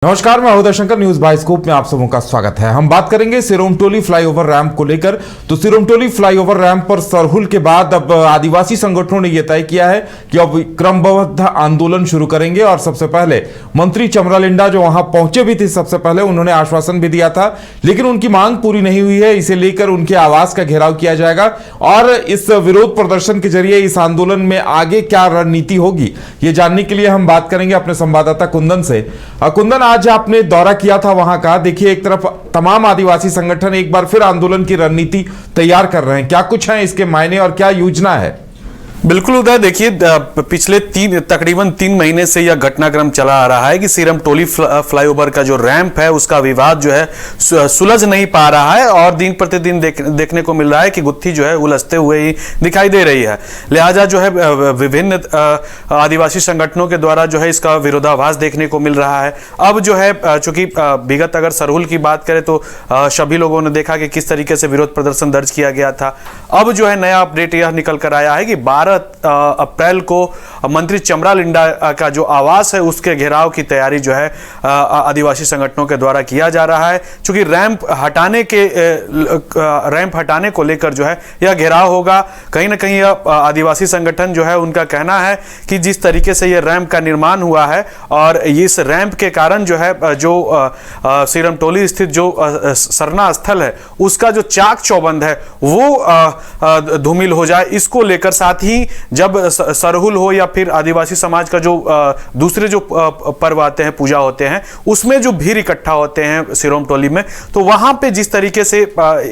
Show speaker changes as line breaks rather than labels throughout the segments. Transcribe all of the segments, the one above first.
नमस्कार, मैं Uday Shankar, news bioscope में आप सबों का स्वागत है। हम बात करेंगे सिरोमटोली फ्लाईओवर रैंप को लेकर। तो सिरोमटोली फ्लाईओवर रैंप पर सरहुल के बाद अब आदिवासी संगठनों ने यह तय किया है कि अब क्रमबद्ध आंदोलन शुरू करेंगे। और सबसे पहले मंत्री चमरालिंडा जो वहां पहुंचे भी थे, सबसे पहले उन्होंने आश्वासन भी दिया था, लेकिन उनकी मांग पूरी नहीं हुई है। इसे लेकर उनके आवास का घेराव किया जाएगा और इस विरोध प्रदर्शन के जरिए इस आंदोलन में आगे क्या रणनीति होगी, ये जानने के लिए हम बात करेंगे अपने संवाददाता कुंदन से। कुंदन, आज आपने दौरा किया था वहां का, देखिए एक तरफ तमाम आदिवासी संगठन एक बार फिर आंदोलन की रणनीति तैयार कर रहे हैं, क्या कुछ है इसके मायने और क्या योजना है?
बिल्कुल उदय, देखिए पिछले तकरीबन 3 महीने से यह घटनाक्रम चला आ रहा है कि सिरोमटोली फ्लाईओवर का जो रैंप है उसका विवाद जो है सुलझ नहीं पा रहा है और दिन प्रतिदिन देखने को मिल रहा है कि गुत्थी जो है उलझते हुए ही दिखाई दे रही है। लिहाजा जो है विभिन्न आदिवासी संगठनों के द्वारा जो है इसका विरोधाभास देखने को मिल रहा है। अब जो है चूंकि विगत अगर सरहुल की बात करें तो सभी लोगों ने देखा कि किस तरीके से विरोध प्रदर्शन दर्ज किया गया था। अब जो है नया अपडेट यह निकल कर आया है कि 12 अप्रैल को मंत्री चमरालिंडा का जो आवास है उसके घेराव की तैयारी जो है आदिवासी संगठनों के द्वारा किया जा रहा है। क्योंकि रैंप हटाने को लेकर जो है यह घेराव होगा। कहीं ना कहीं आदिवासी संगठन जो है उनका कहना है कि जिस तरीके से यह रैंप का निर्माण हुआ है और इस रैंप के कारण जो है जो सिरोमटोली स्थित जो सरना स्थल है उसका जो चाक चौबंद है वो धूमिल हो जाए, इसको लेकर साथ ही जब सरहुल हो या फिर आदिवासी समाज का जो दूसरे जो पर्व आते हैं, पूजा होते हैं, उसमें जो भीड़ इकट्ठा होते हैं सिरोमटोली में, तो वहां पे जिस तरीके से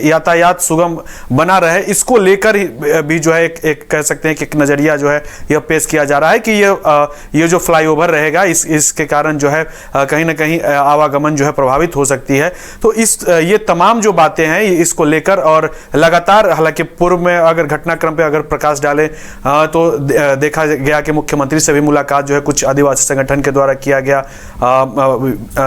यातायात सुगम बना रहे, इसको लेकर भी जो है एक कह सकते हैं कि एक नजरिया जो है यह पेश किया जा रहा है कि ये जो फ्लाईओवर रहेगा इसके कारण जो है कहीं ना कहीं आवागमन जो है प्रभावित हो सकती है। तो ये तमाम जो बातें हैं इसको लेकर और लगातार, हालांकि पूर्व में अगर घटनाक्रम पे अगर प्रकाश डाले तो देखा गया कि मुख्यमंत्री से भी मुलाकात जो है कुछ आदिवासी संगठन के द्वारा किया गया।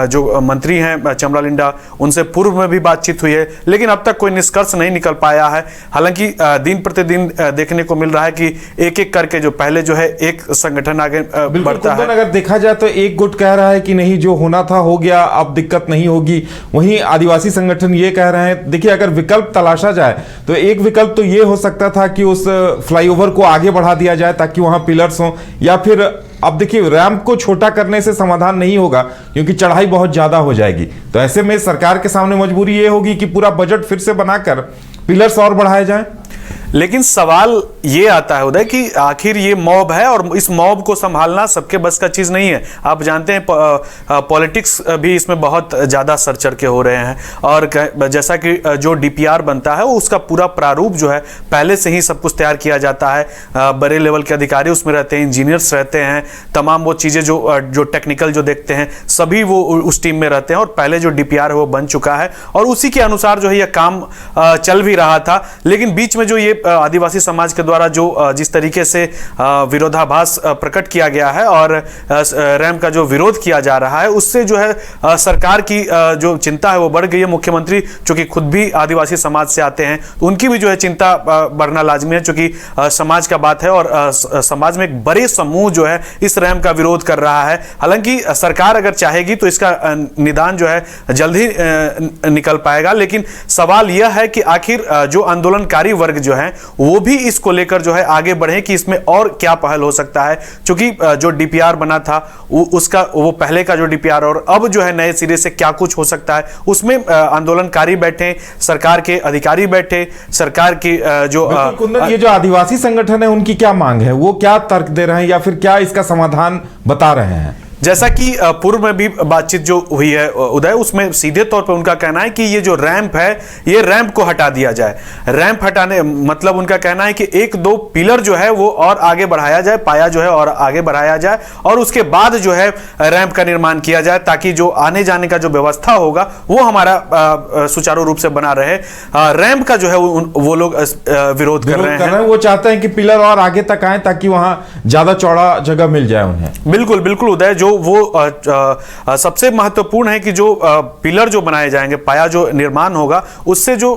जो मंत्री हैं चमरालिंडा, उनसे पूर्व में भी बातचीत हुई है, लेकिन अब तक कोई निष्कर्ष नहीं निकल पाया है। हालांकि दिन प्रतिदिन देखने को मिल रहा है कि एक एक करके जो पहले जो है एक संगठन आगे बढ़ता है।
अगर देखा जाए तो एक गुट कह रहा है कि नहीं, जो होना था हो गया, अब दिक्कत नहीं होगी। वहीं आदिवासी संगठन ये कह रहे हैं, देखिए अगर विकल्प तलाशा जाए तो एक विकल्प तो ये हो सकता था कि उस फ्लाईओवर को आगे बढ़ा दिया जाए ताकि वहां पिलर्स हों, या फिर अब देखिए रैंप को छोटा करने से समाधान नहीं होगा क्योंकि चढ़ाई बहुत ज्यादा हो जाएगी। तो ऐसे में सरकार के सामने मजबूरी ये होगी कि पूरा बजट फिर से बनाकर पिलर्स और बढ़ाए जाएं।
लेकिन सवाल ये आता है उदय कि आखिर ये मॉब है और इस मॉब को संभालना सबके बस का चीज नहीं है। आप जानते हैं पॉलिटिक्स भी इसमें बहुत ज्यादा सर चढ़ के हो रहे हैं और जैसा कि जो डीपीआर बनता है उसका पूरा प्रारूप जो है पहले से ही सब कुछ तैयार किया जाता है। बड़े लेवल के अधिकारी उसमें रहते हैं, इंजीनियर्स रहते हैं, तमाम वो चीजें जो टेक्निकल जो देखते हैं सभी वो उस टीम में रहते हैं और पहले जो डीपीआर है वो बन चुका है और उसी के अनुसार जो है यह काम चल भी रहा था। लेकिन बीच में जो ये आदिवासी समाज के द्वारा जो जिस तरीके से विरोधाभास प्रकट किया गया है और रैंप का जो विरोध किया जा रहा है, उससे जो है सरकार की जो चिंता है वो बढ़ गई है। मुख्यमंत्री चूंकि खुद भी आदिवासी समाज से आते हैं तो उनकी भी जो है चिंता बढ़ना लाजमी है, चूंकि समाज का बात है और समाज में एक बड़े समूह जो है इस रैंप का विरोध कर रहा है। हालांकि सरकार अगर चाहेगी तो इसका निदान जो है जल्द ही निकल पाएगा, लेकिन सवाल यह है कि आखिर जो आंदोलनकारी वर्ग जो है वो भी इसको लेकर जो है आगे बढ़े कि इसमें और क्या पहल हो सकता है। क्योंकि जो डीपीआर बना था उसका वो पहले का जो डीपीआर और अब जो है नए सिरे से क्या कुछ हो सकता है, उसमें आंदोलनकारी बैठे, सरकार के अधिकारी बैठे, सरकार की जो
ये जो आदिवासी संगठन है उनकी क्या मांग है, वो क्या तर्क दे रहे हैं या फिर क्या इसका समाधान बता रहे हैं?
जैसा कि पूर्व में भी बातचीत जो हुई है उदय, उसमें सीधे तौर पे उनका कहना है कि ये जो रैंप है ये रैंप को हटा दिया जाए। रैंप हटाने मतलब उनका कहना है कि 1-2 पिलर जो है वो और आगे बढ़ाया जाए, पाया जो है और आगे बढ़ाया जाए और उसके बाद जो है रैंप का निर्माण किया जाए ताकि जो आने जाने का जो व्यवस्था होगा वो हमारा सुचारू रूप से बना रहे। रैंप का जो है वो लोग विरोध कर रहे हैं।
वो चाहते हैं कि पिलर और आगे तक आए ताकि वहां ज्यादा चौड़ा जगह मिल जाए उन्हें।
बिल्कुल बिल्कुल उदय, जो तो वो सबसे महत्वपूर्ण है कि जो पिलर जो बनाए जाएंगे, पाया जो निर्माण होगा, उससे जो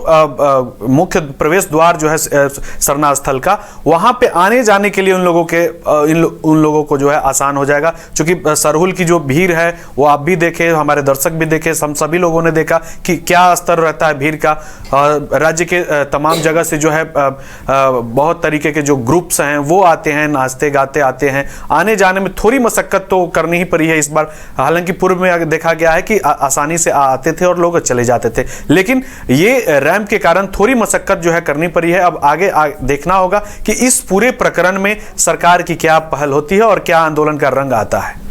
मुख्य प्रवेश द्वार जो है सरना स्थल का, वहां पे आने जाने के लिए उन लोगों को जो है आसान हो जाएगा। क्योंकि सरहुल की जो भीड़ है वो आप भी देखे, हमारे दर्शक भी देखे, हम सभी लोगों ने देखा कि क्या स्तर रहता है भीड़ का। राज्य के तमाम जगह से जो है बहुत तरीके के जो ग्रुप्स हैं वो आते हैं, नाचते गाते आते हैं। आने जाने में थोड़ी मशक्कत तो करनी ही पड़ी है इस बार, हालांकि पूर्व में देखा गया है कि आसानी से आते थे और लोग चले जाते थे, लेकिन ये रैंप के कारण थोड़ी मशक्कत जो है करनी पड़ी है। अब आगे देखना होगा कि इस पूरे प्रकरण में सरकार की क्या पहल होती है और क्या आंदोलन का रंग आता है।